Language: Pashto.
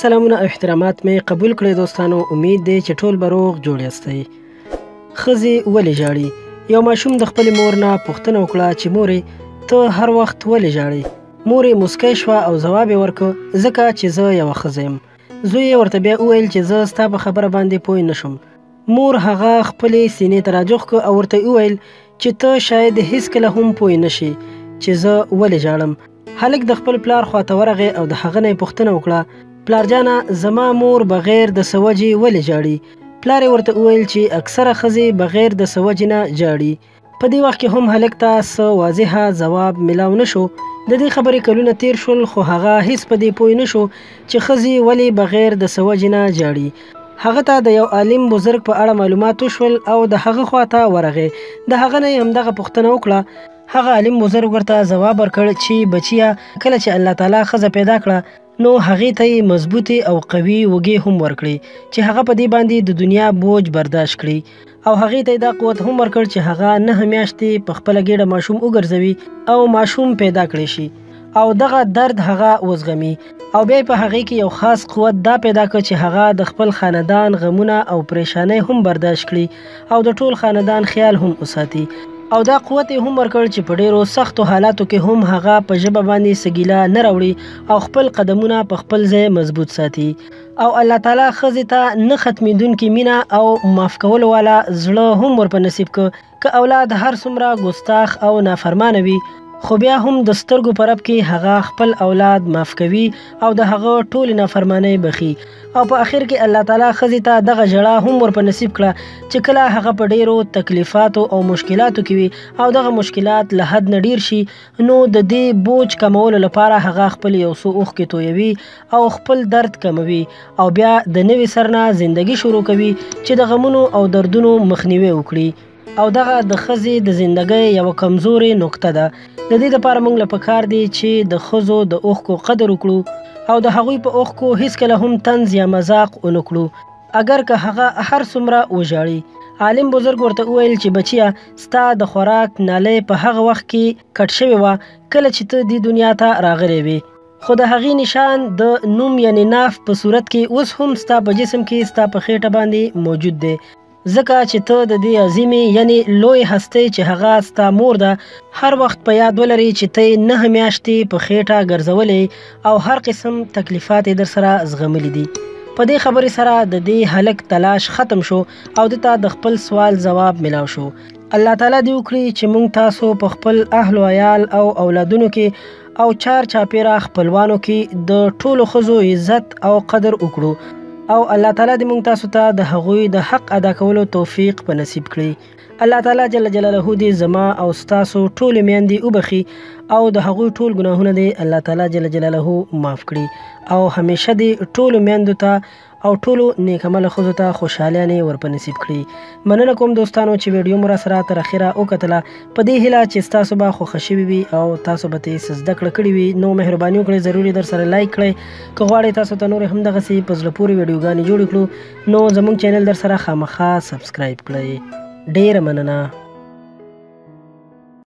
سلامونه او احترامات مې قبول کړئ دوستانو. امید دی چې ټول به روغ جوړ یاستئ. ښځې ولې ژاړي؟ یو ماشوم د خپلې مور نه پوښتنه وکړه چې مورې ته هر وخت ولې ژاړې؟ مور یې موسکی شوه او ځواب یې ورکړ ځکه چې زه یوه ښځه یم. زوی یې ورته بیا وویل چې زه ستا په خبره باندې پوه نه شم. مور هغه خپلې سینې ته راجوخ کړ او ورته وویل چې ته شاید هیڅکله هم پوه نه شې چې زه ولې ژاړم. هلک د خپل پلار خواته ورغی او د هغه نه یې پوښتنه وکړه پلارجانه زما مور بغیر د څه وجې ولې ژاړي؟ پلار یې ورته وویل چې اکثره ښځې بغیر د څه وجې نه ژاړي. په دې وخت کې هم هلک ته څه واضحه ځواب میلاو نه شو. د دې خبرې کلونه تیر شول خو هغه هیڅ په دې پوه نه شو چې ښځې ولې بغیر د څه وجې نه ژاړي. هغه ته د یو عالم بزرګ په اړه معلومات وشول او د هغه خواته ورغی. د هغه نه یې همدغه پوښتنه وکړه. هغه عالم بزرګ ورته ځواب ورکړ چې بچیه کله چې الله تعالی ښځه پیدا کړه نو هغې ته یې مضبوطې او قوي وږې هم ورکړې چې هغه په دې باندې د دنیا بوج برداشت کړي او هغې ته یې دا قوت هم ورکړ چې هغه 9 میاشتې په خپله ګېډه ماشوم وګرځوي او ماشوم پیدا کړی شي او دغه درد هغه وزغمي او بیا په هغې کې یو خاص قوت دا پیدا کړ چې هغه د خپل خاندان غمونه او پریشانۍ هم برداشت کړي او د ټول خاندان خیال هم وساتي او دا قوت یې هم ورکړ چې په ډیرو سختو حالاتو کې هم هغه په ژبه باندې څه ګیله نه راوړي او خپل قدمونه په خپل ځای مضبوط ساتي او الله تعالی ښځې ته نه ختمېدونکې مینه او معاف کولو والا زړه هم ورپه نصیب کړ. که اولاد هر څومره ګستاخ او نافرمانه وي خو بیا هم د سترګو په رپ کې هغه خپل اولاد معاف کوي او د هغه ټولې نافرمانۍ بخي او په اخر کې الله تعالی ښځې ته دغه ژړا هم ورپه نصیب کړه چې کله هغه په ډیرو تکلیفاتو او مشکلاتو کې وي او دغه مشکلات له حد نه ډیر شي نو د دې بوج کمولو لپاره هغه خپل یو څو اوښکې تویوي او خپل درد کموي او بیا د نوي سر نه زندگی شروع کوي چې د غمونو او دردونو مخنیوي وکړي او دغه د ښځې د زندګۍ یوه کمزورې نقطه ده. د دې لپاره موږ له پکار دی چې د ښځو د اوښکو قدر وکړو او د هغوی په اوښکو هیڅکله هم طنز یا مذاق ونه کړو اگر که هغه هر څومره وژاړي. عالم بزرګ ورته وویل چې بچیه ستا د خوراک نالۍ په هغه وخت کې کټ شوې وه کله چې ته دې دنیا ته راغلی وې خو د هغې نشان د نوم یعنې ناف په صورت کې اوس هم ستا په جسم کې ستا په خېټه باندې موجود دی ځکه چې ته د دې عظیمې یعنی لوی هستۍ چې هغه ستا مور ده هر وخت په یاد ولري چې ته 9 میاشتې په خېټه ګرځولې او هر قسم تکلیفات یې در سره زغملی دي. په دې خبرې سره د دې هلک تلاش ختم شو او د ته د خپل سوال ځواب ملاو شو. الله تعالی دې وکړي چې موږ تاسو په خپل اهل و عیال او اولادونو کې او چار چاپیره خپلوانو کې د ټولو ښځو عزت او قدر وکړو او الله تعالی دې موږ تاسو ته د هغوی د حق ادا کولو توفیق په نصیب کړي. الله تعالی جل جلاله دې زما او ستاسو ټولې میندې وبخي او د هغوی ټول ګناهونه دې الله تعالی جل جلاله معاف کړي او همیشه دې ټولو میندو ته او ټولو نیک عمله ښځو ته خوشحالیانې ورپه نصیب کړي. مننه کوم دوستانو چې ویډیو مو راسره تر اخره وکتله. په دې هیله چې ستاسو به خوښه شوې وي او تاسو به ترې څه زده کړه کړې وي نو مهرباني وکړئ ضروري در سره لایک کړئ. که غواړئ تاسو ته نورې هم دغسې په زړه پورې ویډیوګانې جوړې کړو نو زموږ چینل در سره خامخا سبسکرایب کړئ. ډیره مننه.